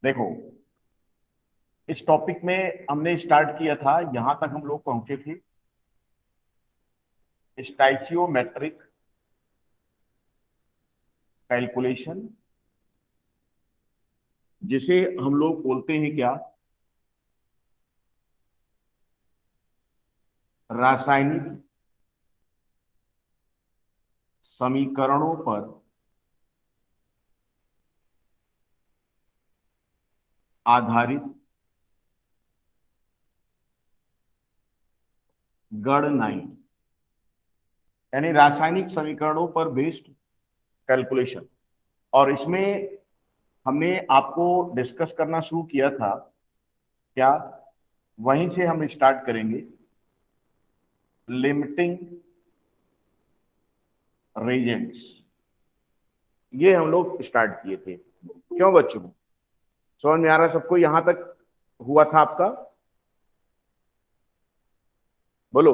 देखो, इस टॉपिक में हमने स्टार्ट किया था, यहां तक हम लोग पहुंचे थे स्टाइचियोमेट्रिक कैलकुलेशन, जिसे हम लोग बोलते हैं क्या, रासायनिक समीकरणों पर आधारित गणनाएं, यानी रासायनिक समीकरणों पर बेस्ड कैलकुलेशन। और इसमें हमने आपको डिस्कस करना शुरू किया था क्या, वहीं से हम स्टार्ट करेंगे। लिमिटिंग रीजेंट्स, ये हम लोग स्टार्ट किए थे। क्यों बच्चों, समझ में आ रहा है सबको? यहां तक हुआ था आपका? बोलो।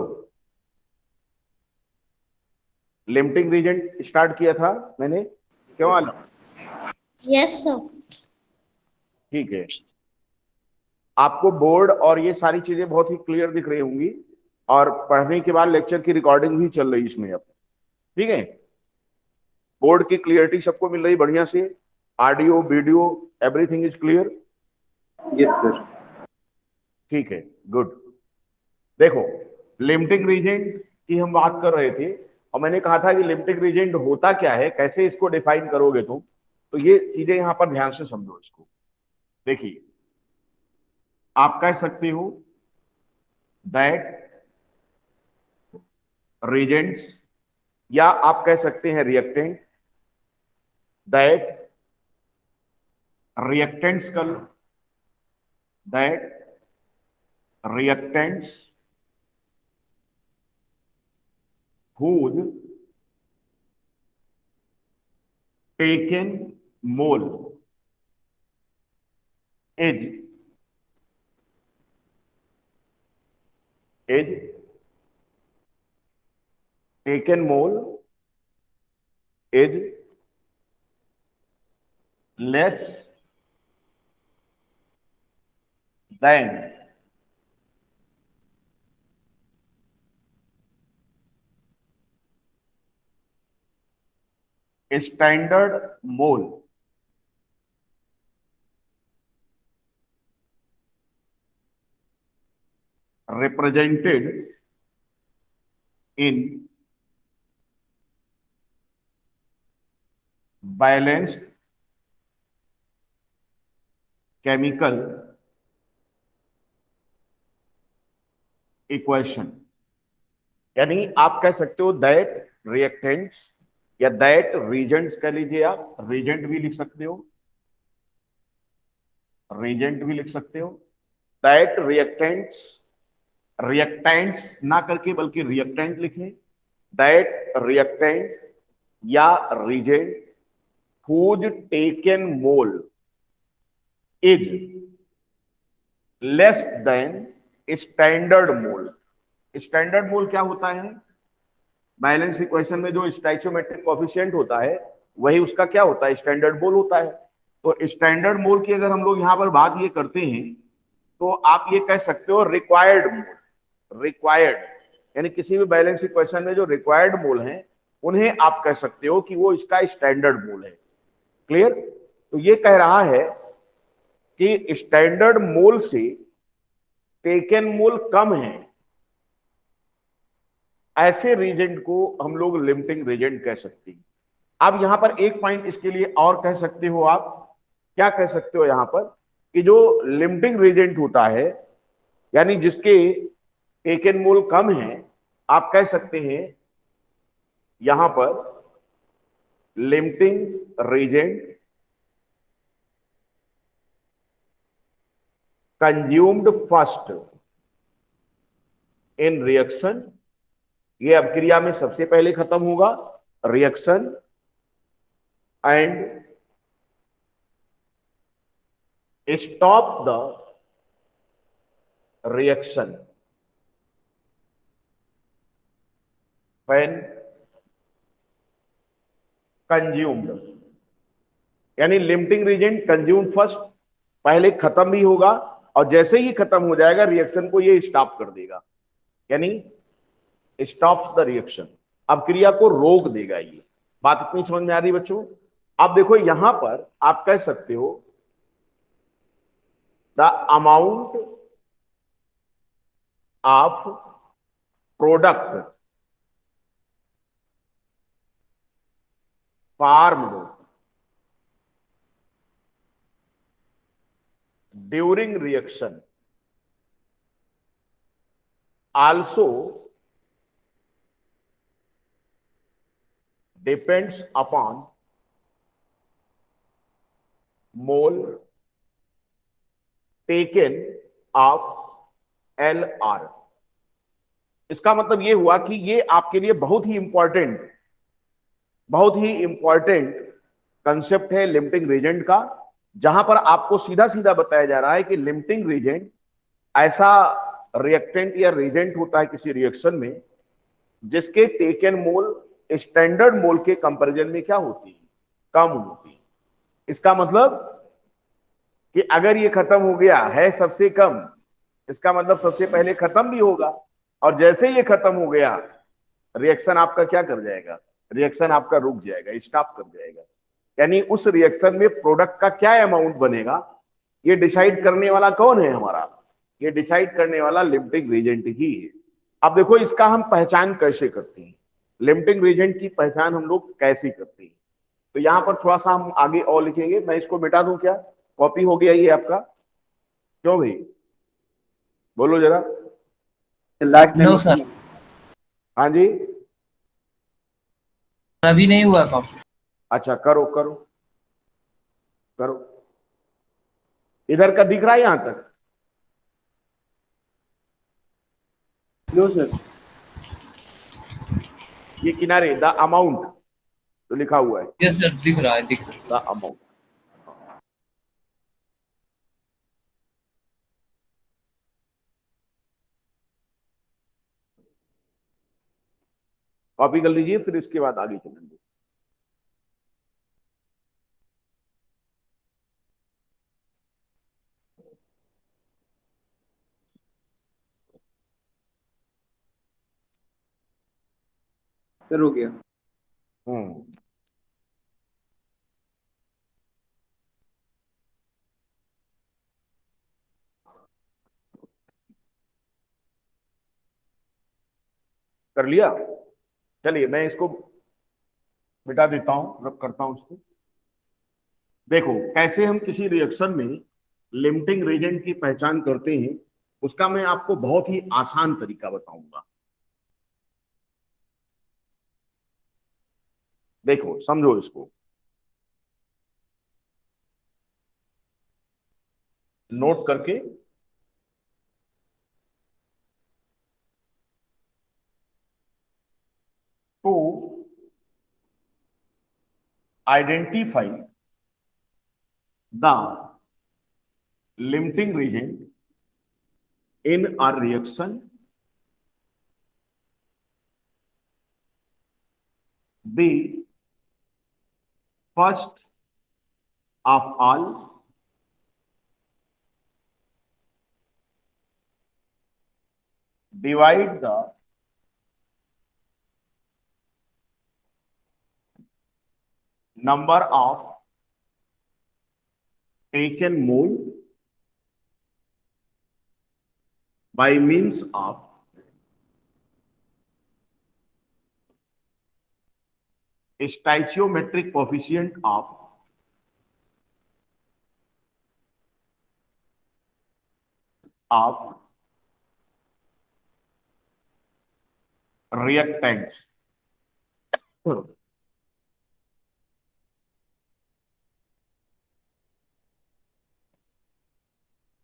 लिमिटिंग रीजेंट स्टार्ट किया था मैंने, क्यों आलम? Yes sir. ठीक है। आपको बोर्ड और ये सारी चीजें बहुत ही क्लियर दिख रही होंगी, और पढ़ने के बाद लेक्चर की रिकॉर्डिंग भी चल रही इसमें अब। ठीक है, बोर्ड की क्लियरिटी सबको मिल रही बढ़िया से, audio video everything is clear? Yes sir. ठीक है, गुड। देखो, लिमिटिंग रीजेंट की हम बात कर रहे थे, और मैंने कहा था कि लिमिटिंग रीजेंट होता क्या है, कैसे इसको डिफाइन करोगे तुम। तो ये चीजें यहां पर ध्यान से समझो इसको। देखिए, आप कह सकते हो दैट रीजेंट्स, या आप कह सकते हैं रिएक्टेंट, दैट रिएक्टेंट्स कर लो, that reactants whose taken mole is taken mole is less than standard mole represented in balanced chemical equation। यानी आप कह सकते हो दैट रिएक्टेंट्स, या दैट रीजेंट्स कह लीजिए, आप रीजेंट भी लिख सकते हो, रीजेंट भी लिख सकते हो। दैट रिएक्टेंट्स, रिएक्टेंट्स ना करके बल्कि रिएक्टेंट लिखें, दैट रिएक्टेंट या reagent whose taken mole is less than standard mole। Standard mole क्या होता है? बैलेंस इक्वेशन में जो स्टाइचियोमेट्रिक कोफिशिएंट होता है, वही उसका क्या होता है? स्टैंडर्ड मोल होता है। तो स्टैंडर्ड मोल की अगर हम लोग यहां पर बात ये करते हैं, तो आप ये कह सकते हो रिक्वायर्ड मोल। रिक्वायर्ड, यानी किसी भी बैलेंस इक्वेशन में जो रिक्वायर्ड मोल हैं, उन्हें आप कह सकते हो कि वो इसका स्टैंडर्ड मोल है। क्लियर? तो ये कह रहा है कि स्टैंडर्ड मोल से टेकन मोल कम है, ऐसे रीजेंट को हम लोग लिमिटिंग रीजेंट कह सकते हैं। अब यहां पर एक पॉइंट इसके लिए और कह सकते हो आप, क्या कह सकते हो यहां पर, कि जो लिमिटिंग रीजेंट होता है, यानी जिसके टेकन मोल कम है, आप कह सकते हैं यहां पर limiting reagent consumed first in reaction. ये अभिक्रिया में सबसे पहले खत्म होगा, reaction, and stop the reaction when consumed. यानी लिमिटिंग रीजेंट कंज्यूम्ड फर्स्ट, पहले खत्म भी होगा और जैसे ही खत्म हो जाएगा रिएक्शन को ये स्टॉप कर देगा, यानी स्टॉप द रिएक्शन, अब क्रिया को रोक देगा। ये बात इतनी समझ में आ रही बच्चों? अब देखो यहां पर आप कह सकते हो the amount of product farmed during reaction also depends upon mole taken of LR। इसका मतलब ये हुआ कि ये आपके लिए बहुत ही इंपॉर्टेंट कंसेप्ट है लिमिटिंग रीजेंट का, जहां पर आपको सीधा सीधा बताया जा रहा है कि लिमिटिंग रीजेंट ऐसा रिएक्टेंट या रीजेंट होता है किसी रिएक्शन में जिसके टेकन मोल स्टैंडर्ड मोल के कंपैरिजन में क्या होती है, कम होती है। इसका मतलब कि अगर ये खत्म हो गया है सबसे कम, इसका मतलब सबसे पहले खत्म भी होगा, और जैसे ये खत्म हो गया रिएक्शन आपका क्या कर जाएगा, रिएक्शन आपका रुक जाएगा, स्टॉप कर जाएगा। यानी उस रिएक्शन में प्रोडक्ट का क्या अमाउंट बनेगा ये डिसाइड करने वाला कौन है हमारा, ये डिसाइड करने वाला लिमिटिंग रीजेंट ही है। अब देखो इसका हम पहचान कैसे करते हैं, लिमिटिंग रीजेंट की पहचान हम लोग कैसे करते हैं। तो यहां पर थोड़ा सा हम आगे और लिखेंगे, मैं इसको मिटा दूं क्या, कॉपी हो गया ये आपका, क्यों भाई बोलो जरा। लास्ट टाइम नो सर, हाँ जी, अभी नहीं हुआ कम। अच्छा करो करो करो, इधर का दिख रहा है यहां तक? No sir. ये किनारे द अमाउंट तो लिखा हुआ है, यस सर, दिख रहा है, दिख रहा है। The amount. कॉपी कर लीजिए, फिर इसके बाद आगे चलेंगे। सर हो गया। हम्म, कर लिया? चलिए मैं इसको मिटा देता हूं, रब करता हूं इसको। देखो कैसे हम किसी रिएक्शन में लिमिटिंग रीजेंट की पहचान करते हैं, उसका मैं आपको बहुत ही आसान तरीका बताऊंगा। देखो समझो इसको, नोट करके। To identify the limiting reagent in a reaction, the first of all divide the number of taken mole by means of stoichiometric coefficient of reactants.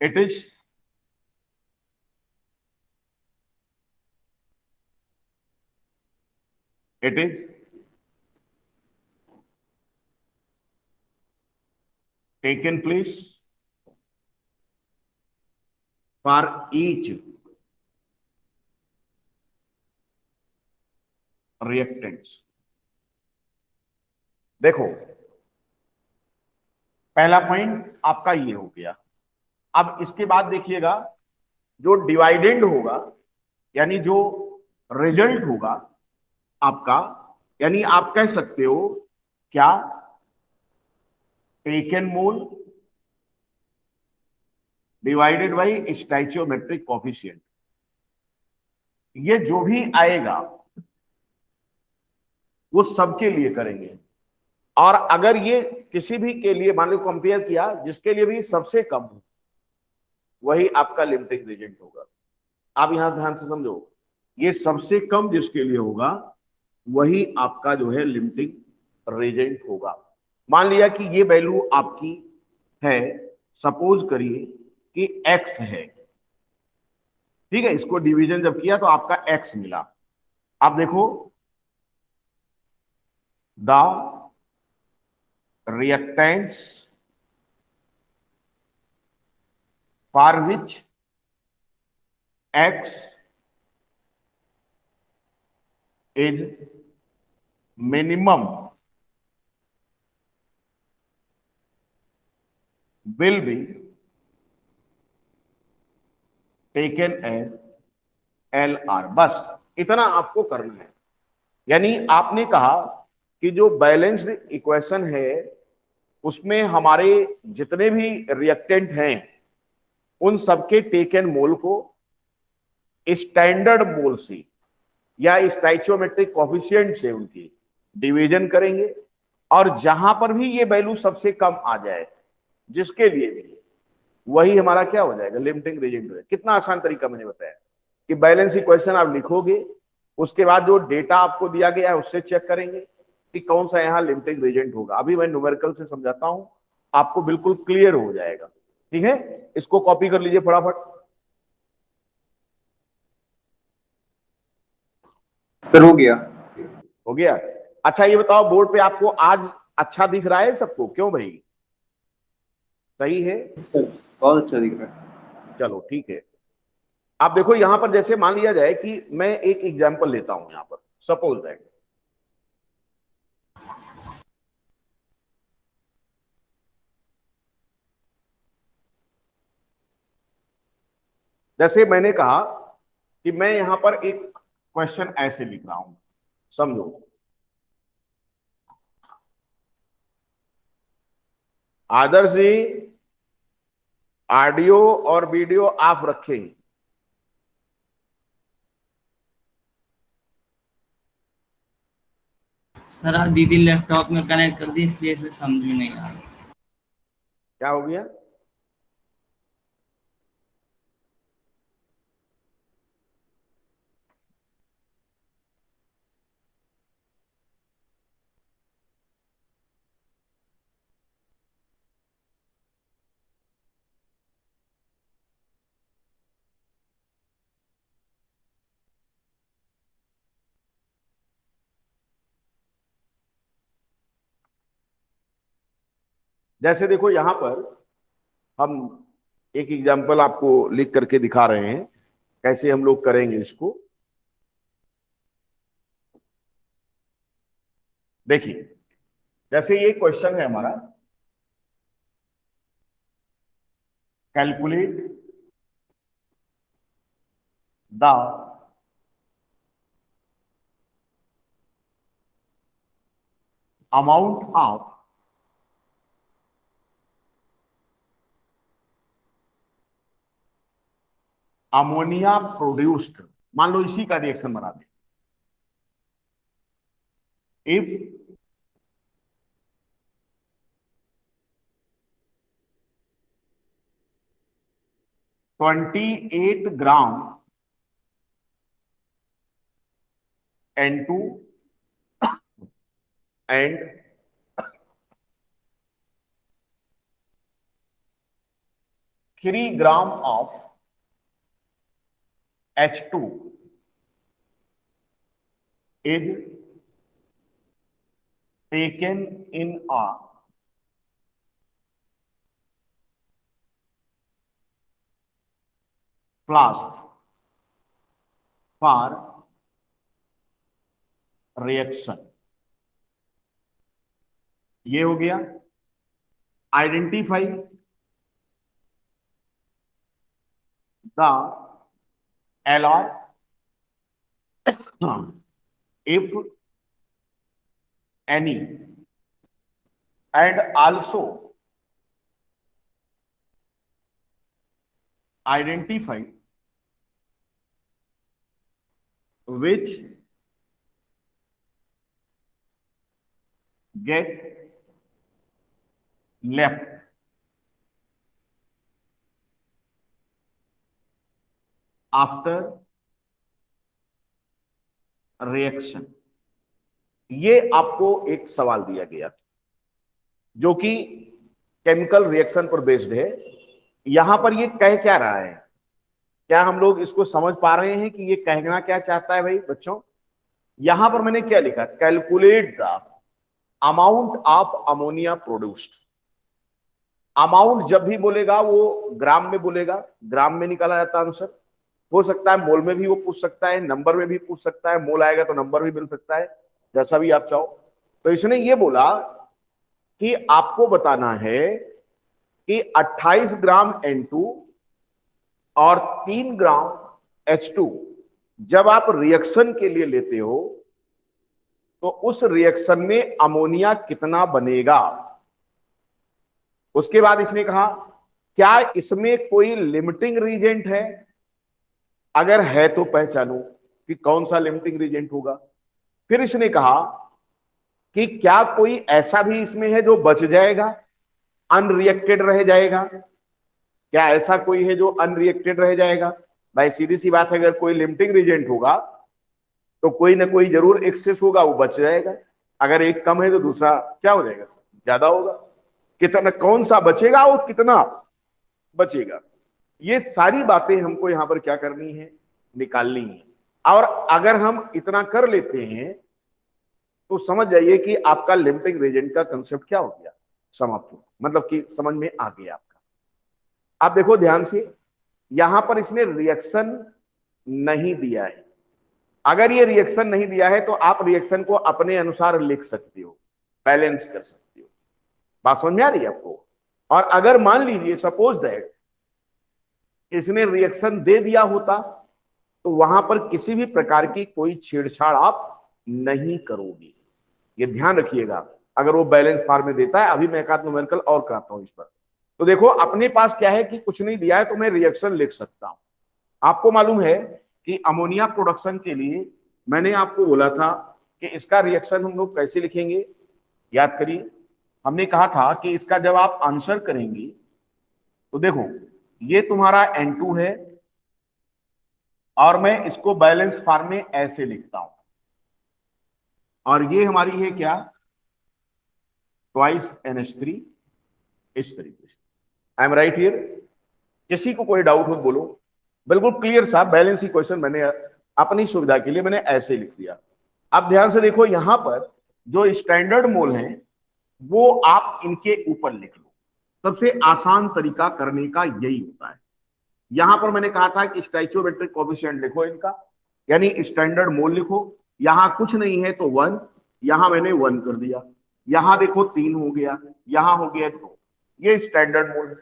It is taken place for each reactants. देखो पहला point आपका ये हो गया, अब इसके बाद देखिएगा, जो डिवाइडेंड होगा यानी जो रिजल्ट होगा आपका, यानी आप कह सकते हो क्या, taken mole divided by stoichiometric coefficient, ये जो भी आएगा वो सबके लिए करेंगे। और अगर ये किसी भी के लिए मान लो कंपेयर किया, जिसके लिए भी सबसे कम हो, वही आपका लिमिटिंग रीजेंट होगा। आप यहां ध्यान से समझो, ये सबसे कम जिसके लिए होगा वही आपका जो है लिमिटिंग रीजेंट होगा। मान लिया कि ये वैल्यू आपकी है, सपोज करिए कि x है, ठीक है, इसको डिवीजन जब किया तो आपका x मिला। अब देखो, the reactants for which x is minimum will be taken as LR। बस इतना आपको करना है। यानी आपने कहा कि जो बैलेंस्ड इक्वेशन है उसमें हमारे जितने भी रिएक्टेंट हैं उन सबके टेकन मोल को स्टैंडर्ड मोल से या स्टाइचियोमेट्रिक कोफिशिएंट से उनकी डिवीजन करेंगे, और जहां पर भी ये वैल्यू सबसे कम आ जाए, जिसके लिए भी, वही हमारा क्या हो जाएगा, लिमिटिंग रीजन हो जाएगा। कितना आसान तरीका मैंने बताया कि बैलेंस इक्वेशन आप लिखोगे, उसके बाद जो डेटा आपको दिया गया है उससे चेक करेंगे कि कौन सा यहाँ लिमिटिंग रीजन होगा। अभी मैं न्यूमेरिकल से समझाता हूं, आपको बिल्कुल क्लियर हो जाएगा। ठीक है, इसको कॉपी कर लीजिए फटाफट। सर हो गया। हो गया। अच्छा ये बताओ, बोर्ड पे आपको आज अच्छा दिख रहा है सबको? क्यों भाई, सही है? सर बहुत अच्छा दिख रहा है। चलो ठीक है। आप देखो यहां पर, जैसे मान लिया जाए कि मैं एक एग्जांपल लेता हूं यहां पर, सपोज दैट जैसे मैंने कहा कि मैं यहां पर एक क्वेश्चन ऐसे लिख रहा हूं, समझो। आदर्श जी ऑडियो और वीडियो आप रखें। सर आज दीदी लैपटॉप में कनेक्ट कर दी इसलिए इसे समझ में नहीं आ रहा। क्या हो गया? जैसे देखो यहां पर हम एक एग्जांपल आपको लिख करके दिखा रहे हैं, कैसे हम लोग करेंगे इसको। देखिए, जैसे ये क्वेश्चन है हमारा, calculate the amount of ammonia produced. मान लो इसी का रिएक्शन बना दे। If 28 gram N2 and 3 gram of H2 is taken in a flask for reaction। ये हो गया। Identify the alloy if any and also identify which get left after reaction. ये आपको एक सवाल दिया गया जो कि केमिकल रिएक्शन पर बेस्ड है। यहां पर ये कह क्या रहा है, क्या हम लोग इसको समझ पा रहे हैं कि ये कहना क्या चाहता है भाई बच्चों? यहां पर मैंने क्या लिखा, calculate the amount of ammonia produced. Amount जब भी बोलेगा वो ग्राम में बोलेगा, ग्राम में निकाला जाता है आंसर। हो सकता है मोल में भी वो पूछ सकता है, नंबर में भी पूछ सकता है, मोल आएगा तो नंबर भी मिल सकता है, जैसा भी आप चाहो। तो इसने ये बोला कि आपको बताना है कि 28 ग्राम N2 और 3 ग्राम H2 जब आप रिएक्शन के लिए लेते हो तो उस रिएक्शन में अमोनिया कितना बनेगा। उसके बाद इसने कहा क्या इसमें कोई लिमिटिंग रीजेंट है, अगर है तो पहचानो कि कौन सा लिमिटिंग रीजेंट होगा। फिर इसने कहा कि क्या कोई ऐसा भी इसमें है जो बच जाएगा, अनरिएक्टेड रह जाएगा। क्या ऐसा कोई है जो अनरिएक्टेड रह जाएगा? भाई सीधी सी बात है, अगर कोई लिमिटिंग रीजेंट होगा तो कोई ना कोई जरूर एक्सेस होगा, वो बच जाएगा। अगर एक कम है तो दूसरा क्या हो जाएगा, ज्यादा होगा। कितना, कौन सा बचेगा और कितना बचेगा, ये सारी बातें हमको यहां पर क्या करनी है, निकालनी है। और अगर हम इतना कर लेते हैं तो समझ जाइए कि आपका लिमिटिंग रीजेंट का कंसेप्ट क्या हो गया, समाप्त हो, मतलब कि समझ में आ गया आपका। आप देखो ध्यान से, यहां पर इसने रिएक्शन नहीं दिया है। अगर ये रिएक्शन नहीं दिया है तो आप रिएक्शन को अपने अनुसार लिख सकते हो, बैलेंस कर सकते हो। बात समझ में आ रही है आपको? और अगर मान लीजिए सपोज दैट इसने रिएक्शन दे दिया होता तो वहां पर किसी भी प्रकार की कोई छेड़छाड़ आप नहीं करोगे, ये ध्यान रखिएगा। अगर वो बैलेंस फॉर्म में देता है, अभी मैं एक आध न्यूमेरिकल और कराता हूं इस पर। तो देखो अपने पास क्या है कि कुछ नहीं दिया है तो मैं रिएक्शन लिख सकता हूं। आपको मालूम है कि अमोनिया प्रोडक्शन के लिए मैंने आपको बोला था कि इसका रिएक्शन हम लोग कैसे लिखेंगे, याद करिए। हमने कहा था कि इसका जब आप आंसर करेंगे तो देखो ये तुम्हारा N2 है और मैं इसको बैलेंस फॉर्म में ऐसे लिखता हूं, और ये हमारी है क्या, ट्वाइस NH3, इस तरीके से। I am right here? किसी को कोई डाउट हो बोलो। बिल्कुल क्लियर सा बैलेंस इक्वेशन मैंने अपनी सुविधा के लिए मैंने ऐसे लिख दिया। अब ध्यान से देखो, यहां पर जो स्टैंडर्ड मोल हैं वो आप इनके ऊपर लिख लो। सबसे आसान तरीका करने का यही होता है। यहां पर मैंने कहा था कि स्टोइचोमेट्रिक कोएफिशिएंट लिखो इनका, यानी स्टैंडर्ड मोल लिखो। यहां कुछ नहीं है तो 1, यहां मैंने 1 कर दिया। यहां देखो 3 हो गया, यहां हो गया 2, ये स्टैंडर्ड मोल है।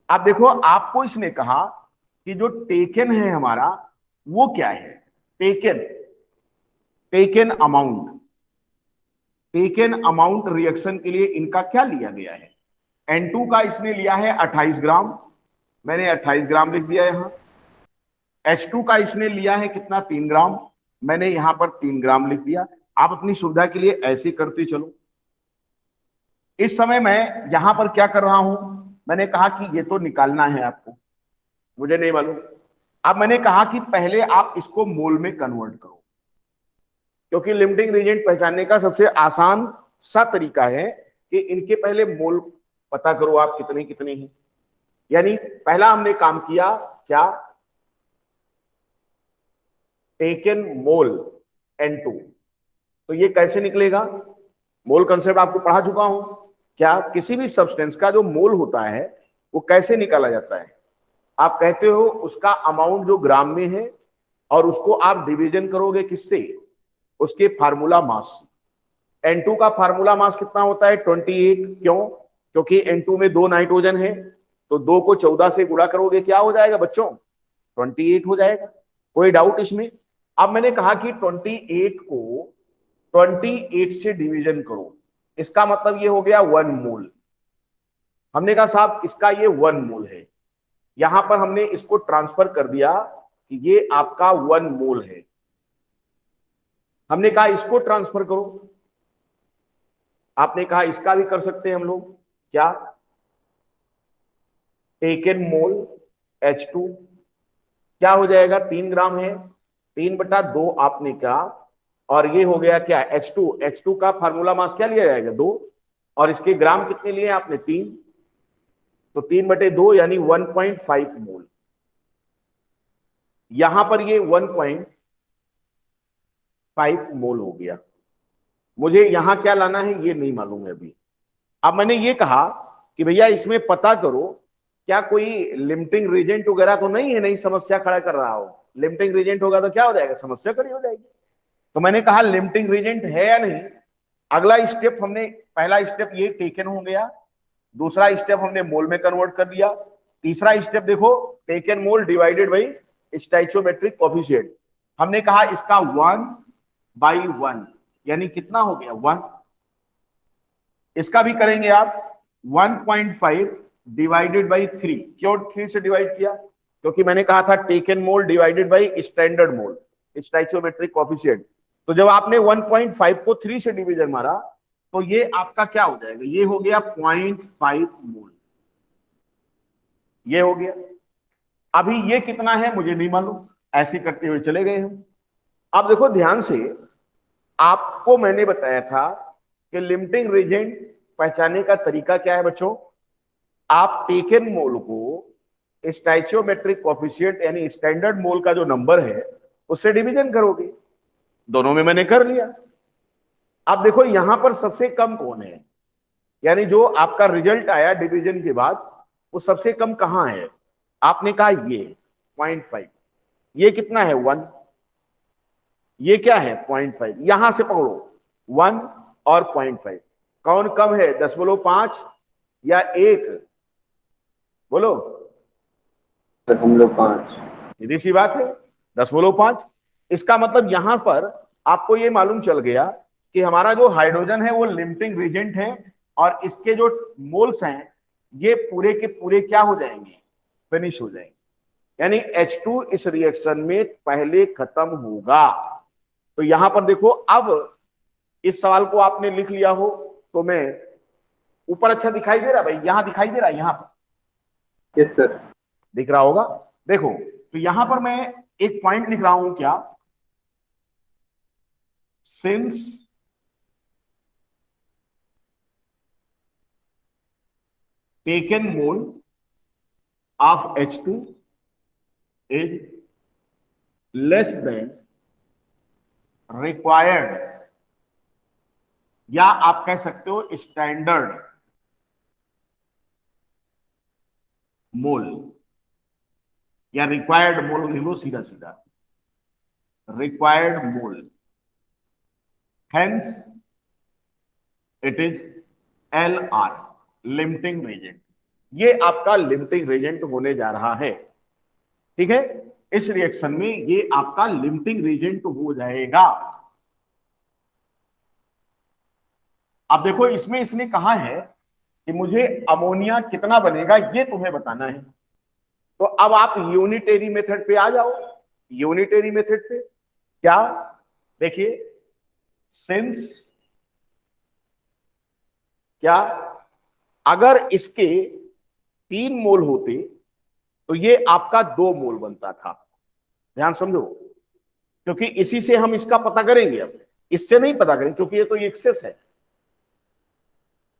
आप देखो आपको इसने कहा कि जो टेकन है हमारा वो क्या है, taken amount. Taken amount reaction के लिए इनका क्या लिया गया है, N2 का इसने लिया है 28 ग्राम, मैंने 28 ग्राम लिख दिया यहां। H2 का इसने लिया है कितना, 3 ग्राम, मैंने यहां पर 3 ग्राम लिख दिया। आप अपनी सुविधा के लिए ऐसे करते चलो। इस समय मैं यहां पर क्या कर रहा हूं, मैंने कहा कि ये तो निकालना है आपको, मुझे नहीं मालूम। अब मैंने कहा कि पहले आप इसको मोल में कन्वर्ट करो, क्योंकि लिमिटिंग रीजेंट पहचानने का सबसे आसान सा तरीका है कि इनके पहले मोल पता करो आप कितने कितने हैं। यानी पहला हमने काम किया क्या, टेकन मोल N2। तो ये कैसे निकलेगा, मोल कंसेप्ट आपको पढ़ा चुका हूं। क्या किसी भी सब्सटेंस का जो मोल होता है वो कैसे निकाला जाता है, आप कहते हो उसका अमाउंट जो ग्राम में है और उसको आप डिवीजन करोगे किससे, उसके फार्मूला मास से। N2 का फार्मूला मास कितना होता है, 28। क्यों, क्योंकि N2 में 2 नाइट्रोजन है, तो 2 को 14 से गुणा करोगे क्या हो जाएगा बच्चों, 28 हो जाएगा। कोई डाउट इसमें? अब मैंने कहा कि 28 को 28 से डिवीजन करो, इसका मतलब ये हो गया 1 मोल। हमने कहा साहब इसका ये 1 मोल है, यहां पर हमने इसको ट्रांसफर कर दिया कि ये आपका 1 मोल है। हमने कहा इसको ट्रांसफर करो, आपने कहा इसका भी कर सकते हैं हम लोग। क्या? टेकन मोल H2 क्या हो जाएगा? 3 ग्राम है, 3/2 आपने कहा, और ये हो गया क्या? H2 का फार्मूला मास क्या लिया जाएगा? 2, और इसके ग्राम कितने लिए आपने? 3, तो 3/2 यानी 1.5 मोल। यहां पर ये 1.5 मोल हो गया। मुझे यहां क्या लाना है ये नहीं मालूम है अभी। अब मैंने ये कहा कि भैया इसमें पता करो क्या कोई लिमिटिंग रीजेंट वगैरह तो नहीं है, नहीं समस्या खड़ा कर रहा हो। लिमिटिंग रीजेंट होगा तो क्या हो जाएगा? समस्या खड़ी हो जाएगी। तो मैंने कहा लिमिटिंग रीजेंट है या नहीं। अगला स्टेप हमने, पहला स्टेप ये टेकन हो गया, दूसरा स्टेप हमने मोल में कन्वर्ट कर दिया, तीसरा स्टेप देखो taken mole divided by stoichiometric coefficient. हमने कहा इसका 1/1 यानी कितना हो गया? 1। इसका भी करेंगे आप 1.5 डिवाइडेड बाई 3। क्यों 3 से डिवाइड किया? क्योंकि मैंने कहा था taken mole divided by standard mole stoichiometric coefficient. तो जब आपने 1.5 को 3 से डिवीजन मारा तो ये आपका क्या हो जाएगा? ये हो गया 0.5 मोल, ये हो गया। अभी ये कितना है मुझे नहीं मालूम, ऐसे करते हुए चले गए हम। अब देखो ध्यान से, आपको मैंने बताया था कि लिमिटिंग रीजेंट पहचानने का तरीका क्या है बच्चों। आप टेकन मोल को स्टोइचोमेट्रिक कोएफिशिएंट यानी स्टैंडर्ड मोल का जो नंबर है उससे डिवीजन करोगे। दोनों में मैंने कर लिया। अब देखो यहां पर सबसे कम कौन है, यानी जो आपका रिजल्ट आया डिवीजन के बाद वो सबसे कम कहां है? आपने कहा ये 0.5, ये कितना है? 1, ये क्या है? 0.5। यहां से पकड़ो 1 और 0.5, कौन कम है? 10.5 या 1? बोलो। 0.5। सीधी सी बात है, 10.5। इसका मतलब यहां पर आपको ये मालूम चल गया कि हमारा जो हाइड्रोजन है वो लिमिटिंग रीजेंट है, और इसके जो मोल्स हैं ये पूरे के पूरे क्या हो जाएंगे? फिनिश हो जाएंगे। यानी H2 इस रिएक्शन में पहले खत्म होगा। तो यहां पर देखो, अब इस सवाल को आपने लिख लिया हो तो मैं ऊपर अच्छा दिखाई दे रहा भाई? यहां दिखाई दे रहा है? यहां पर यस सर। दिख रहा होगा। देखो तो यहां पर मैं एक पॉइंट लिख रहा हूं, क्या? Since taken mole of H2 is less than required, या आप कह सकते हो स्टैंडर्ड मोल, या रिक्वायर्ड मोल लिख लो सीधा सीधा, required mole. Hence it is LR, limiting reagent. ये आपका लिमिटिंग रीजेंट होने जा रहा है। ठीक है, इस रिएक्शन में ये आपका लिमिटिंग रीजेंट हो जाएगा। अब देखो इसमें इसने कहा है कि मुझे अमोनिया कितना बनेगा ये तुम्हें बताना है। तो अब आप यूनिटरी मेथड पे आ जाओ। यूनिटरी मेथड पे क्या? देखिए, सिंस क्या, अगर इसके 3 मोल होते तो ये आपका 2 मोल बनता था। ध्यान समझो, क्योंकि इसी से हम इसका पता करेंगे। अब इससे नहीं पता करेंगे क्योंकि ये तो एक्सेस है।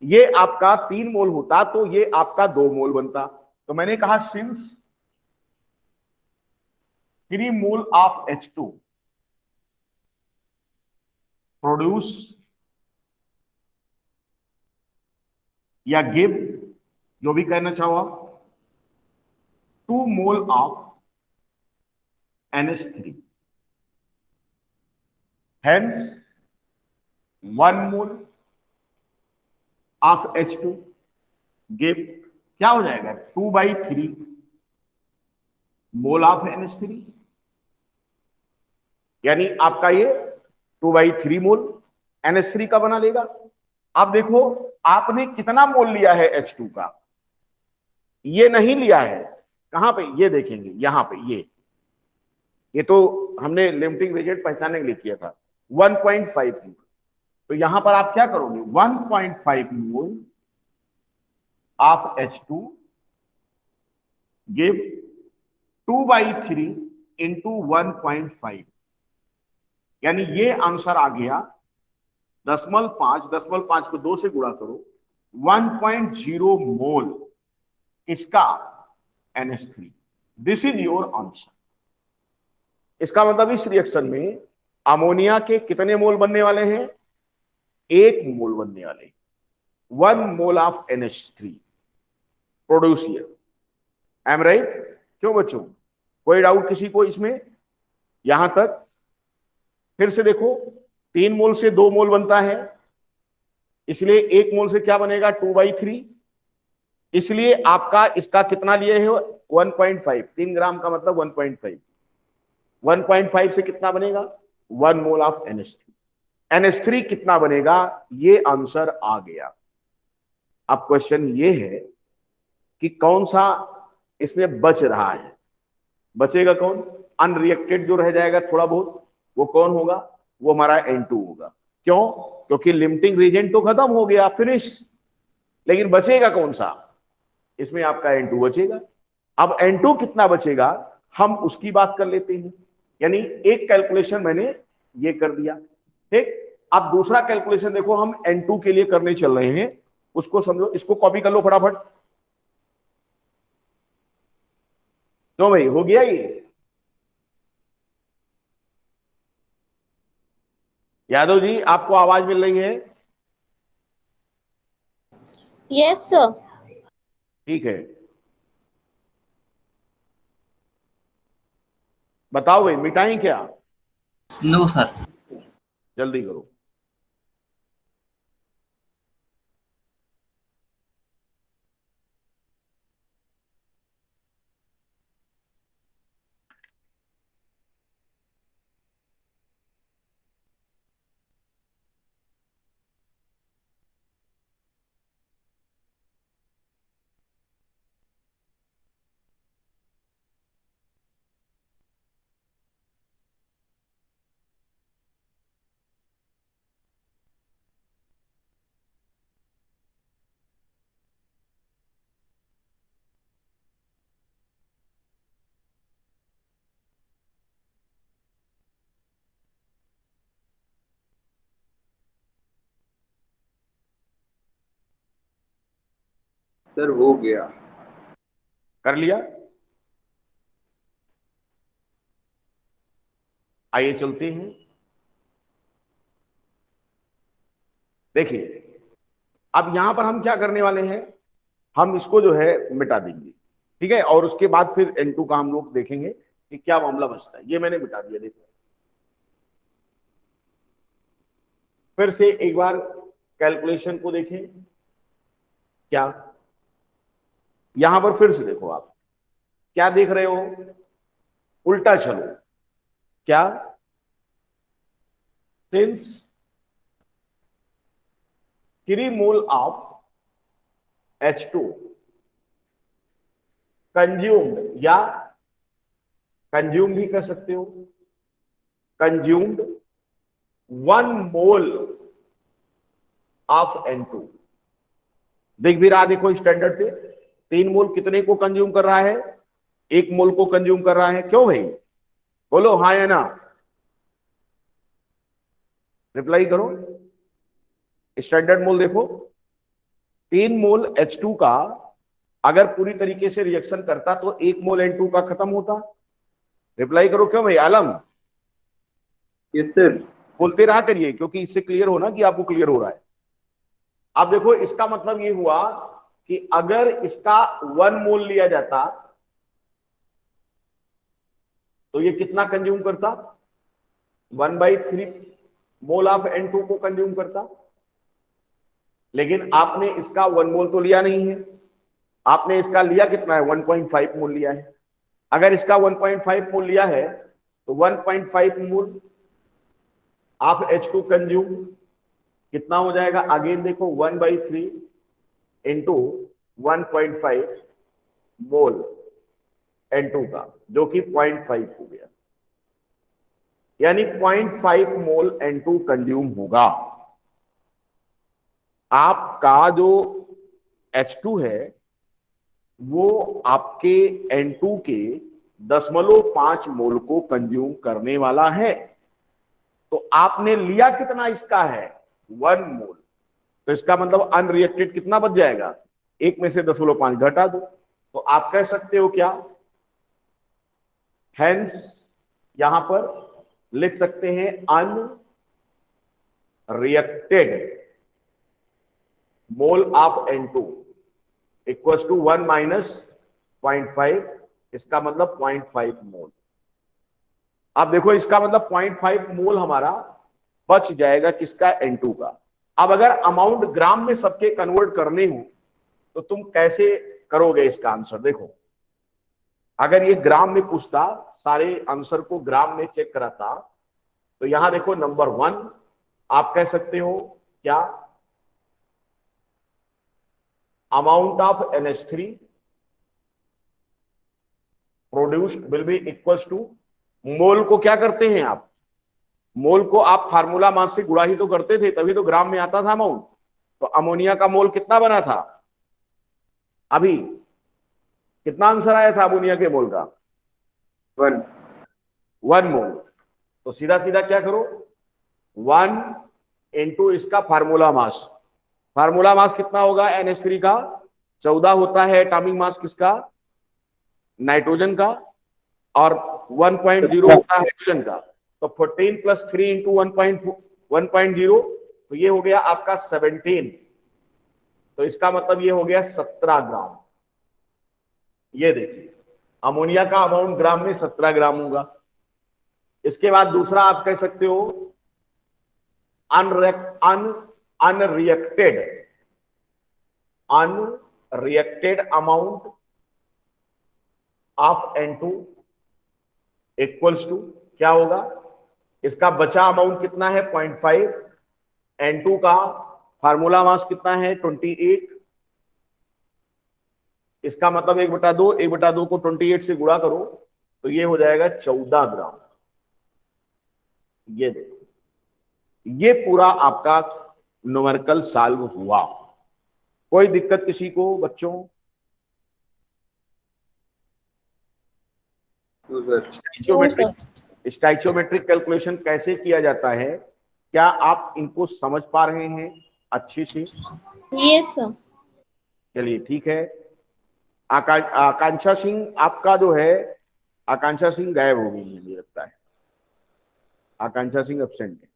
ये आपका 3 मोल होता तो ये आपका 2 मोल बनता। तो मैंने कहा since 3 mole of H2 produce या गिव, जो भी कहना चाहो आप, 2 मोल of NH3, hence 1 mole of H2 give क्या हो जाएगा? 2/3 मोल ऑफ NH3, यानी आपका ये 2/3 मोल NH3 का बना देगा। अब देखो आपने कितना मोल लिया है H2 का, ये नहीं लिया है, कहां पे ये देखेंगे, यहां पे ये तो हमने लिमिटिंग रिएजेंट पहचानने के लिए किया था 1.5 मोल। तो यहां पर आप क्या करोगे, 1.5 mole of H2 give 2/3 into 1.5, यानी ये आंसर आ गया 0.5 को 2 से गुणा करो, 1.0 मोल इसका NH3। This is your answer. इसका मतलब इस रिएक्शन में अमोनिया के कितने मोल बनने वाले हैं, 1 मोल बनने वाले, 1 mole of NH3 produce here. Am right? क्यों बच्चों, कोई डाउट किसी को इसमें? यहां तक फिर से देखो, 3 मोल से 2 मोल बनता है, इसलिए 1 मोल से क्या बनेगा, 2/3, इसलिए आपका इसका कितना लिए है 1.5, 3 ग्राम का मतलब 1.5, 1.5 से कितना बनेगा, 1 मोल ऑफ NH3। NH3 कितना बनेगा, ये आंसर आ गया। अब क्वेश्चन ये है कि कौन सा इसमें बच रहा है, बचेगा कौन, अनरिएक्टेड जो रह जाएगा थोड़ा बहुत, वो कौन होगा, वो हमारा N2 होगा। क्यों? क्योंकि लिमिटिंग रीजेंट तो खत्म हो गया, फिनिश, लेकिन बचेगा कौन सा, इसमें आपका N2 बचेगा। अब N2 कितना बचेगा हम उसकी बात कर लेते हैं, यानी एक कैलकुलेशन मैंने ये कर दिया, ठीक। अब दूसरा कैलकुलेशन देखो हम N2 के लिए करने चल रहे हैं, उसको समझो, इसको कॉपी कर लो फटाफट। तो भाई हो गया ये, यादव जी आपको आवाज मिल रही है? Yes, sir. ठीक है, बताओ भाई मिटाएं क्या, नो सर। जल्दी करो। सर हो गया। कर लिया? आइए चलते हैं, देखिए अब यहां पर हम क्या करने वाले हैं, हम इसको जो है मिटा देंगे, ठीक है, और उसके बाद फिर N2 का हम लोग देखेंगे कि क्या मामला बचता है। ये मैंने मिटा दिया, देखो फिर से एक बार कैलकुलेशन को देखें, क्या यहां पर फिर से देखो, आप क्या देख रहे हो, उल्टा चलो, क्या, since 3 mole of H2 consumed, या कंज्यूम भी कर सकते हो, कंज्यूम्ड 1 मोल ऑफ N2। देख भी रहा, देखो स्टैंडर्ड पे 3 मोल कितने को कंज्यूम कर रहा है, 1 मोल को कंज्यूम कर रहा है। क्यों भाई, बोलो हाँ या ना, रिप्लाई करो। स्टैंडर्ड मोल देखो, 3 मोल H2 का अगर पूरी तरीके से रिएक्शन करता तो 1 मोल N2 का खत्म होता। रिप्लाई करो। क्यों भाई आलम, यस सर। बोलते रहा करिए, क्योंकि इससे क्लियर हो ना कि आपको क्लियर हो रहा है। अब देखो इसका मतलब ये हुआ कि अगर इसका 1 मोल लिया जाता तो ये कितना कंज्यूम करता, 1/3 मोल ऑफ N2 को कंज्यूम करता। लेकिन आपने इसका 1 मोल तो लिया नहीं है, आपने इसका लिया कितना है, 1.5 मोल लिया है। अगर इसका 1.5 मोल लिया है तो 1.5 मोल ऑफ H2 कंज्यूम कितना हो जाएगा, अगेन देखो 1/3 इंटू 1.5 मोल N2 का, जो कि 0.5 हो गया, यानी 0.5 मोल N2 कंज्यूम होगा। आपका जो H2 है वो आपके N2 के 0.5 मोल को कंज्यूम करने वाला है। तो आपने लिया कितना इसका है, 1 मोल, तो इसका मतलब अनरिएक्टेड कितना बच जाएगा, एक में से 0.5 घटा दो, तो आप कह सकते हो क्या, हेंस यहां पर लिख सकते हैं unreacted mole of N2 equals to 1 minus 0.5, इसका मतलब 0.5 मोल। अब देखो इसका मतलब 0.5 मोल हमारा बच जाएगा किसका, N2 का। अब अगर अमाउंट ग्राम में सबके कन्वर्ट करने हो तो तुम कैसे करोगे इसका आंसर, देखो अगर ये ग्राम में पूछता, सारे आंसर को ग्राम में चेक कराता, तो यहां देखो नंबर 1 आप कह सकते हो क्या, amount of NH3 produced will be equals to, mole को क्या करते हैं आप, मोल को आप फार्मूला मास से गुणा ही तो करते थे, तभी तो ग्राम में आता था अमाउंट। तो अमोनिया का मोल कितना बना था, अभी कितना आंसर आया था अमोनिया के मोल का, 1 मोल। तो सीधा सीधा क्या करो, 1 इंटू इसका फार्मूला मास, फार्मूला मास कितना होगा NH3 का, 14 होता है एटॉमिक मास किसका, नाइट्रोजन का, और 1.0 होता है हाइड्रोजन का। तो 14 + 3 इंटू 1.0, तो ये हो गया आपका 17, तो इसका मतलब ये हो गया 17 ग्राम। ये देखिए अमोनिया का अमाउंट ग्राम में 17 ग्राम होगा। इसके बाद दूसरा आप कह सकते हो unreacted amount of N2 equals to क्या होगा, इसका बचा अमाउंट कितना है 0.5, N2 का फार्मूला मास कितना है 28, इसका मतलब 1/2, 1/2 को 28 से गुणा करो तो ये हो जाएगा 14 ग्राम। ये देखो ये पूरा आपका न्यूमेरिकल सॉल्व हुआ। कोई दिक्कत किसी को बच्चों, स्टाइचोमेट्रिक कैलकुलेशन कैसे किया जाता है, क्या आप इनको समझ पा रहे हैं अच्छी से? Yes sir. चलिए ठीक है। आकांक्षा सिंह आपका जो है, आकांक्षा सिंह गायब हो गई है मुझे लगता है, आकांक्षा सिंह एब्सेंट है,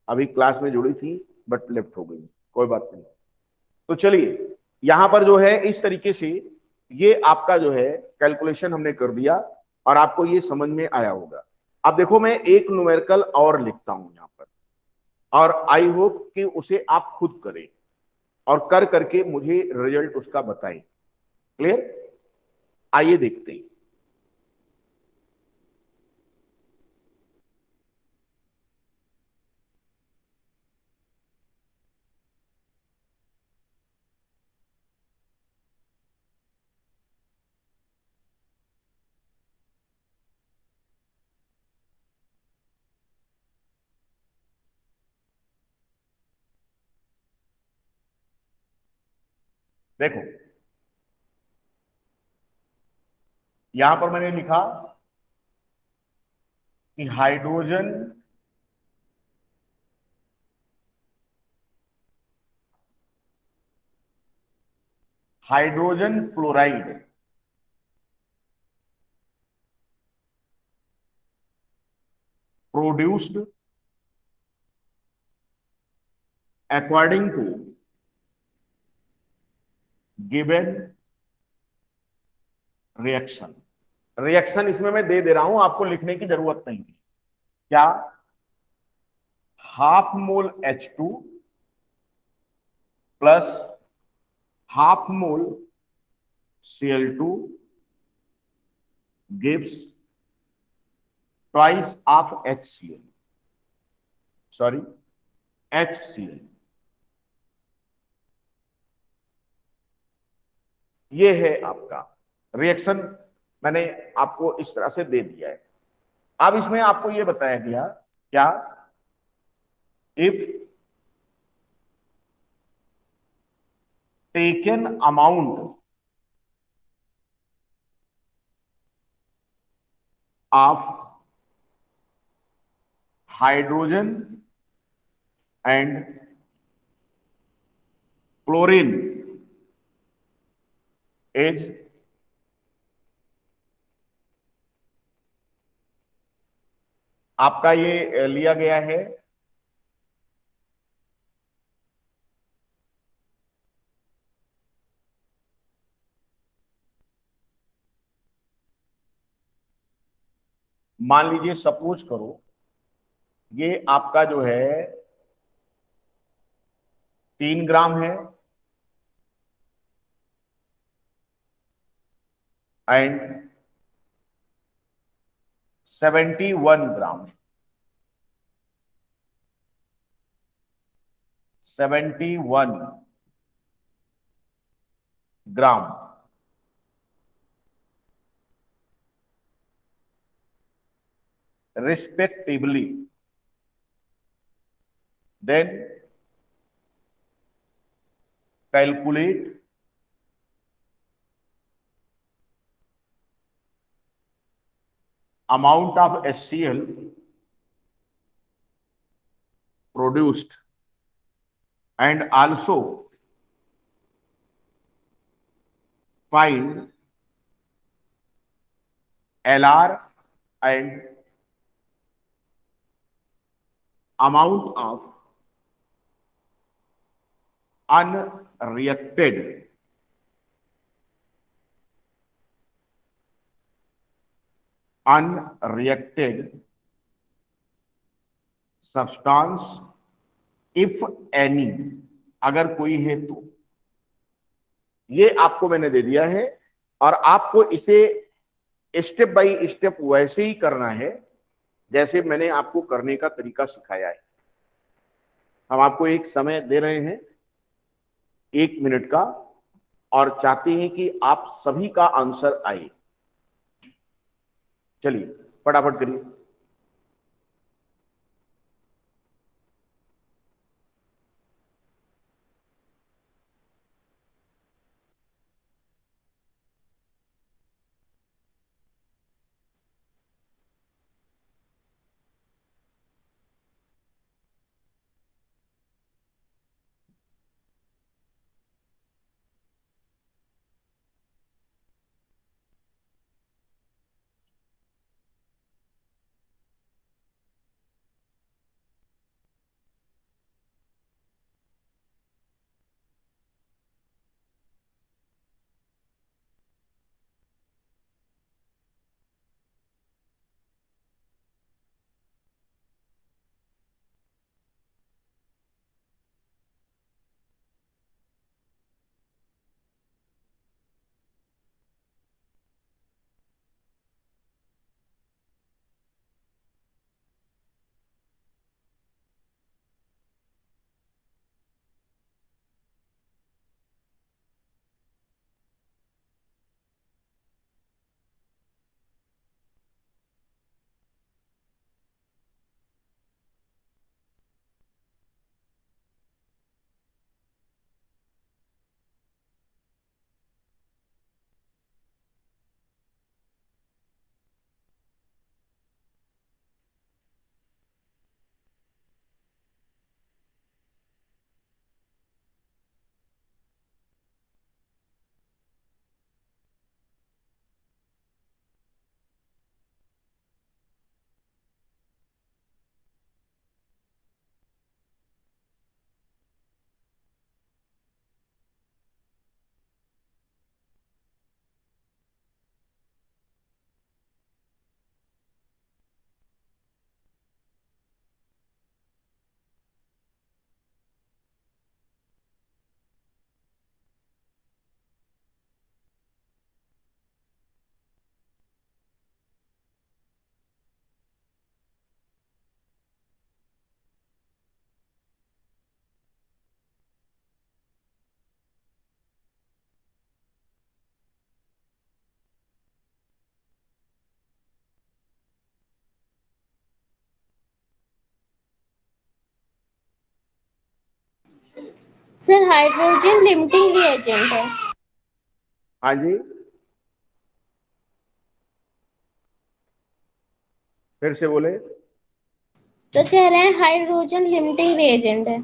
अभी क्लास में जुड़ी थी बट लेफ्ट हो गई, कोई बात नहीं। तो चलिए यहां पर जो है इस तरीके से ये आपका जो है कैलकुलेशन हमने कर दिया और आपको ये समझ में आया होगा। अब देखो मैं एक न्यूमेरिकल और लिखता हूं यहां पर, और आई होप कि उसे आप खुद करें और कर करके मुझे रिजल्ट उसका बताएं। क्लियर? आइए देखते हैं। देखो यहां पर मैंने लिखा कि hydrogen fluoride produced according to given reaction. Reaction इसमें मैं दे दे रहा हूं, आपको लिखने की जरूरत नहीं है। क्या? Half mole H2 plus half mole Cl2 gives twice of HCl, sorry HCl। ये है आपका रिएक्शन, मैंने आपको इस तरह से दे दिया है। अब इसमें आपको ये बताया गया क्या, if taken amount of hydrogen and chlorine is आपका ये लिया गया है मान लीजिए सपोज करो ये आपका जो है 3 ग्राम है and 71 gram, 71 gram respectively, then calculate amount of HCl produced and also find LR and amount of unreacted substance if any, अगर कोई है तो। ये आपको मैंने दे दिया है और आपको इसे स्टेप बाय स्टेप वैसे ही करना है जैसे मैंने आपको करने का तरीका सिखाया है। हम आपको एक समय दे रहे हैं 1 मिनट का और चाहते हैं कि आप सभी का आंसर आए। चलिए फटाफट करिए। सर हाइड्रोजन लिमिटिंग रिएजेंट है। हाँ जी, फिर से बोले। तो कह रहे हैं हाइड्रोजन लिमिटिंग रिएजेंट है।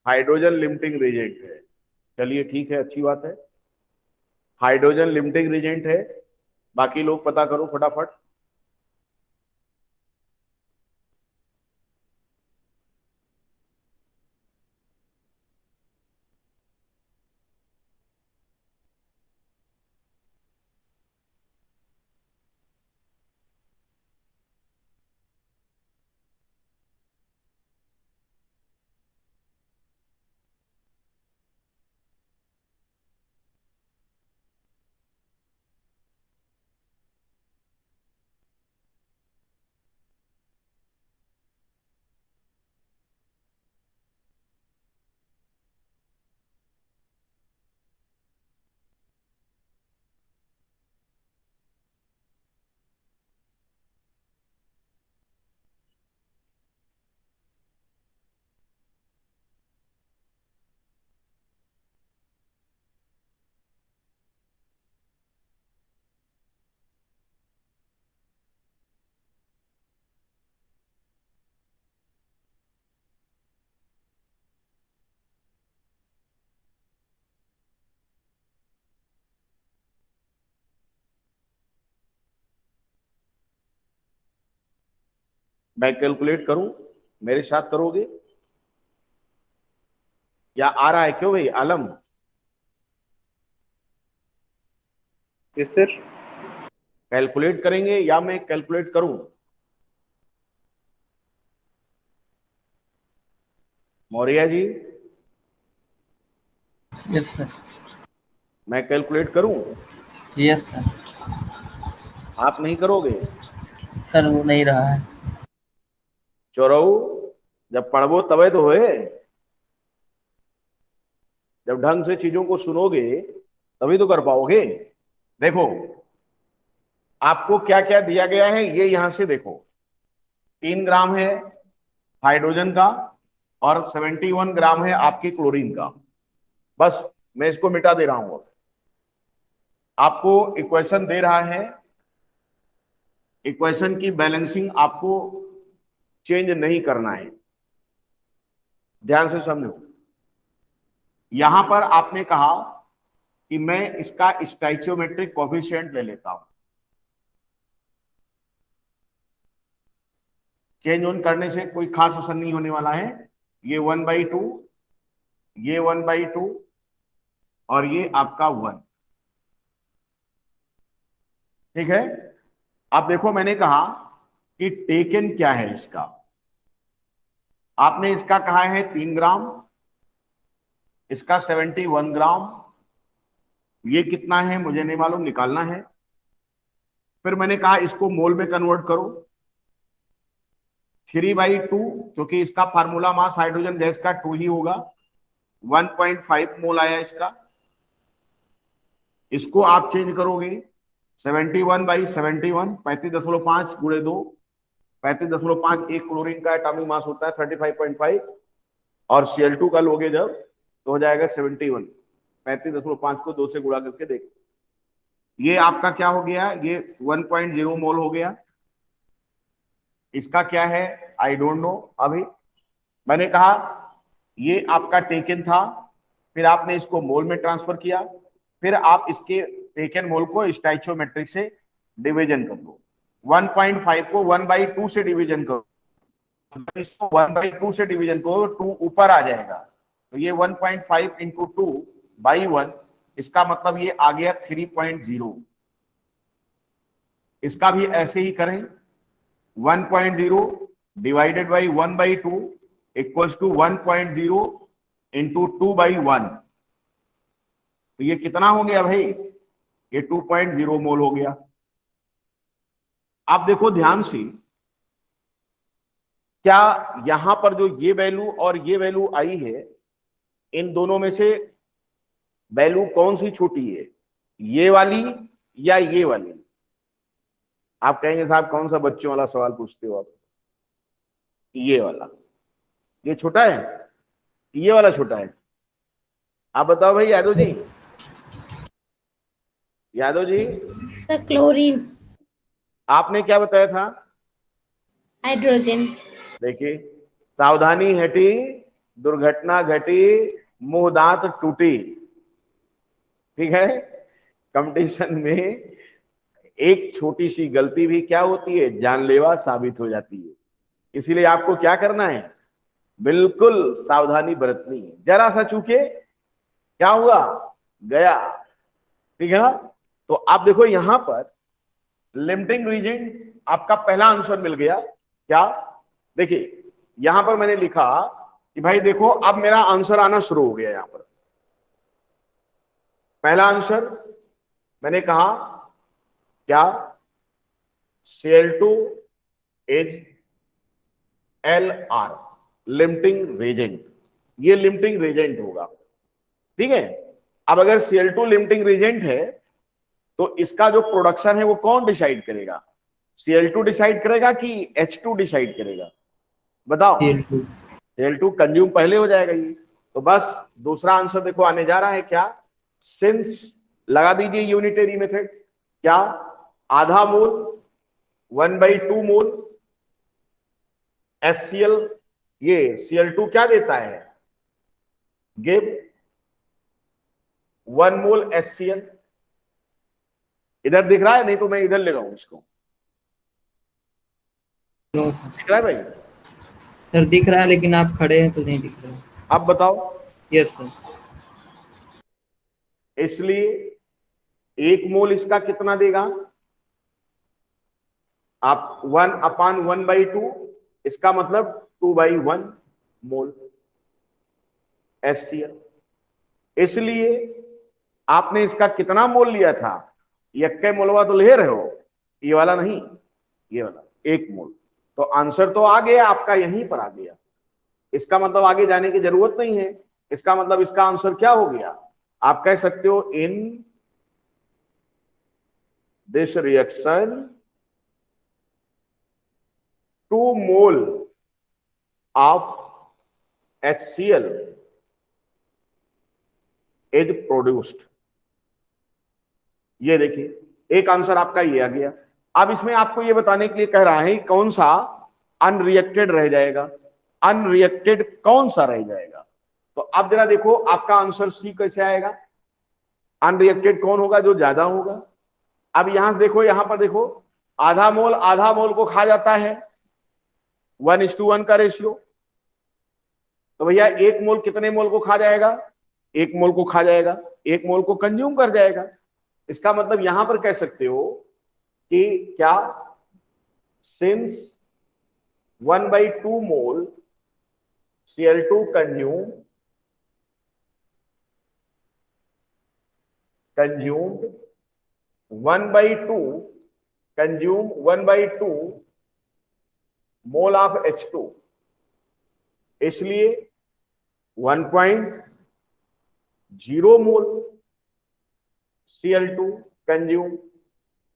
हाइड्रोजन लिमिटिंग रेजेंट है। चलिए ठीक है, अच्छी बात है, हाइड्रोजन लिमिटिंग रेजेंट है। बाकी लोग पता करो फटाफट। मैं कैलकुलेट करूं, मेरे साथ करोगे या आ रहा है? क्यों भाई आलम? Yes sir. कैलकुलेट करेंगे या मैं कैलकुलेट करूं? Maurya ji, yes sir. मैं कैलकुलेट करूं? Yes sir. आप नहीं करोगे? सर वो नहीं रहा है। चोरऊ, जब पढ़बो तबे तो होए, जब ढंग से चीजों को सुनोगे तभी तो कर पाओगे। देखो, आपको क्या क्या दिया गया है ये यहां से देखो। 3 ग्राम है हाइड्रोजन का और 71 ग्राम है आपकी क्लोरीन का। बस मैं इसको मिटा दे रहा हूं। अब आपको इक्वेशन दे रहा है, इक्वेशन की बैलेंसिंग आपको चेंज नहीं करना है। ध्यान से समझो, यहां पर आपने कहा कि मैं इसका स्टैचोमेट्रिक कोफिशिएंट ले लेता हूं। चेंज ऑन करने से कोई खास असर नहीं होने वाला है। ये 1/2, ये 1/2 और ये आपका 1। ठीक है, अब देखो मैंने कहा कि टेकन क्या है इसका। आपने इसका कहा है 3 ग्राम, इसका 71 ग्राम। ये कितना है मुझे नहीं मालूम, निकालना है। फिर मैंने कहा इसको मोल में कन्वर्ट करो। 3/2, क्योंकि इसका फार्मूला मास हाइड्रोजन गैस का 2 ही होगा। 1.5 मोल आया इसका। इसको आप चेंज करोगे 71/71, 35.5 गुणे 2, 35.5। एक क्लोरीन का एटॉमिक मास होता है 35.5, और Cl2 का लोगे जब तो हो जाएगा 71। 35.5 को 2 से गुणा करके देख, ये आपका क्या हो गया, ये 1.0 मोल हो गया। इसका क्या है आई डोंट नो अभी। मैंने कहा ये आपका टेकन था, फिर आपने इसको मोल में ट्रांसफर किया, फिर आप इसके टेकन मोल को स्टैचोमेट्रिक से डिवीजन कर दो। 1.5 को 1/2 से डिवीजन करो, इसको 1/2 से डिवीजन करो, 2 ऊपर आ जाएगा। तो ये 1.5 इंटू 2/1, इसका मतलब ये आ गया 3.0। इसका भी ऐसे ही करें, 1.0 divided by 1/2 equals to 1.0 into 2/1। तो ये कितना हो गया भाई, ये 2.0 मोल हो गया। आप देखो ध्यान से, क्या यहां पर जो ये वैल्यू और ये वैल्यू आई है, इन दोनों में से वैल्यू कौन सी छोटी है, ये वाली या ये वाली? आप कहेंगे साहब कौन सा बच्चों वाला सवाल पूछते हो आप? ये वाला। ये छोटा है, ये वाला छोटा है। आप बताओ भाई यादव जी, यादव जी सर क्लोरीन। आपने क्या बताया था? हाइड्रोजन। देखिए, सावधानी हटी, दुर्घटना घटी, मुंह दांत टूटी। ठीक है, कंपटीशन में एक छोटी सी गलती भी क्या होती है, जानलेवा साबित हो जाती है। इसीलिए आपको क्या करना है, बिल्कुल सावधानी बरतनी है। जरा सा चूके क्या हुआ, गया। ठीक है ना? तो आप देखो यहां पर लिमिटिंग रीजन आपका पहला आंसर मिल गया। क्या? देखिए यहां पर मैंने लिखा कि भाई देखो अब मेरा आंसर आना शुरू हो गया। यहां पर पहला आंसर मैंने कहा क्या, Cl2 is Lr, limiting Regent. ये लिमिटिंग रेजेंट होगा। ठीक है, अब अगर Cl2 लिमिटिंग रेजेंट है तो इसका जो प्रोडक्शन है वो कौन डिसाइड करेगा? Cl2 डिसाइड करेगा कि H2 डिसाइड करेगा? बताओ। Cl2। Cl2 कंज्यूम पहले हो जाएगा ये। तो बस दूसरा आंसर देखो आने जा रहा है क्या, सिंस लगा दीजिए यूनिटरी मेथड। क्या, आधा मोल 1/2 मोल HCl, ये Cl2 क्या देता है, गिव 1 मोल HCl। इधर दिख रहा है? नहीं तो मैं इधर ले रहा हूं इसको। नो दिख रहा है भाई? सर, दिख रहा है लेकिन आप खड़े हैं तो नहीं दिख रहा। अब बताओ। Yes sir. इसलिए 1 मोल इसका कितना देगा, आप 1/1/2, इसका मतलब 2/1 मोल HCl। इसलिए आपने इसका कितना मोल लिया था, यक्के मोलवा तो ले रहे हो, ये वाला नहीं, ये वाला 1 मोल। तो आंसर तो आ गया आपका, यहीं पर आ गया। इसका मतलब आगे जाने की जरूरत नहीं है। इसका मतलब इसका आंसर क्या हो गया, आप कह सकते हो in this reaction 2 mole of HCl is produced. ये देखिए एक आंसर आपका ये आ गया। अब इसमें आपको ये बताने के लिए कह रहा है कौन सा अनरिएक्टेड रह जाएगा, अनरिएक्टेड कौन सा रह जाएगा। तो अब जरा देखो आपका आंसर सी कैसे आएगा, अनरिएक्टेड कौन होगा, जो ज्यादा होगा। अब यहां से देखो, यहां पर देखो, आधा मोल को खा जाता है, 1:1 का रेशियो। तो भैया 1 मोल कितने मोल को खा जाएगा, 1 मोल को खा जाएगा, 1 मोल को कंज्यूम कर जाएगा। इसका मतलब यहां पर कह सकते हो कि क्या, since 1/2 mole Cl2 consumed 1/2 mole of H2। इसलिए 1.0 मोल Cl2 कंज्यूम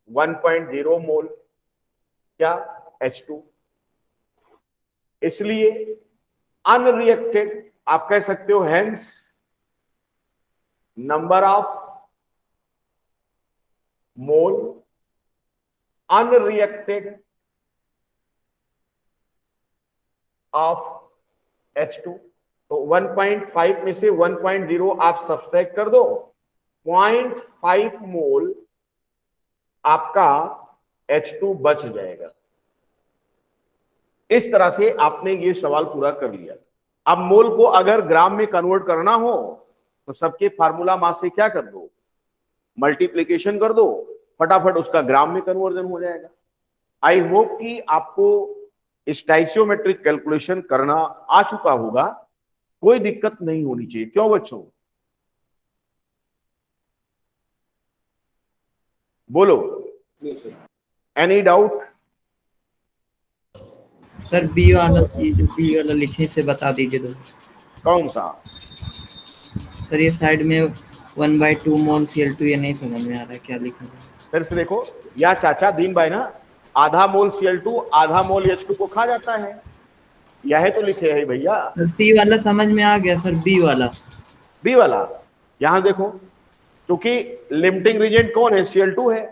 1.0 मोल क्या, H2। इसलिए अनरिएक्टेड आप कह सकते हो, hence number of mole unreacted of H2। तो 1.5 में से 1.0 आप सब्सट्रैक्ट कर दो, 0.5 मोल आपका H2 बच जाएगा। इस तरह से आपने ये सवाल पूरा कर लिया। अब मोल को अगर ग्राम में कन्वर्ट करना हो तो सबके फार्मूला मास से क्या कर दो, मल्टीप्लीकेशन कर दो, फटाफट उसका ग्राम में कन्वर्जन हो जाएगा। आई होप कि आपको स्टाइचियोमेट्रिक कैलकुलेशन करना आ चुका होगा, कोई दिक्कत नहीं होनी चाहिए। क्यों बच्चों, बोलो, एनी डाउट? सर बी वाला, ये जो बी वाला लिखे से बता दीजिए तो। कौन सा? सर ये साइड में 1/2 मोल Cl2, ये नहीं समझ में आ रहा है क्या लिखा है। फिर से देखो, या चाचा दीन भाई ना, आधा मोल Cl2 आधा मोल H2 को खा जाता है, यह तो लिखे है भैया। सर सी वाला समझ में आ गया सर, बी वाला। बी वाला यहां देखो, क्योंकि लिमिटिंग रीजेंट कौन है, Cl2 है,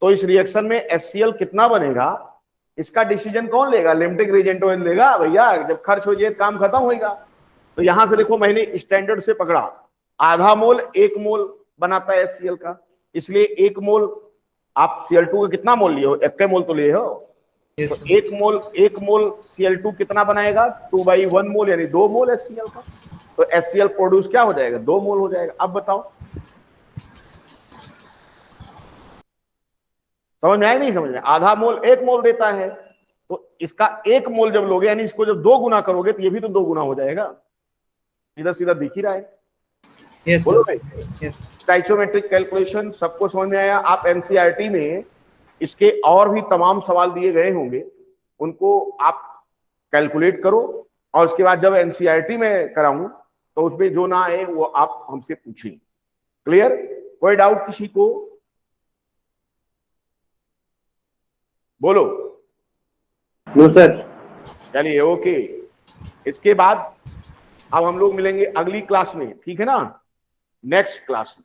तो इस रिएक्शन में HCl कितना बनेगा इसका डिसीजन कौन लेगा, लिमिटिंग रीजेंट लेगा भैया, जब खर्च हो जाए काम खत्म होगा। तो यहां से देखो मैंने स्टैंडर्ड से पकड़ा, आधा मोल 1 मोल बनाता है HCl का, इसलिए 1 मोल आप Cl2 का कितना मोल लिए हो, 1 मोल तो लिए हो, Yes, तो sir. 1 मोल Cl2 कितना बनाएगा, 2/1 मोल यानी 2 मोल HCl का, तो HCl प्रोड्यूस क्या हो जाएगा, 2 मोल हो जाएगा। अब बताओ समझ में आया नहीं समझ में, आधा मोल 1 मोल देता है, तो इसका 1 मोल जब लोगे यानी इसको जब 2 गुना करोगे तो ये भी तो 2 गुना हो जाएगा, सीधा सीधा दिख ही रहा है। Yes, sir. बोलो भाई, Yes. स्टाइचोमेट्रिक कैलकुलेशन सबको समझ में आया। आप एनसीईआरटी में इसके और भी तमाम सवाल दिए गए होंगे, उनको आप कैलकुलेट करो, और उसके बाद जब एनसीईआरटी में कराऊं तो उसमें जो ना आए वो आप हमसे पूछें। क्लियर, कोई डाउट किसी को, बोलो। No sir. चलिए ओके, इसके बाद अब हम लोग मिलेंगे अगली क्लास में, ठीक है ना, नेक्स्ट क्लास में।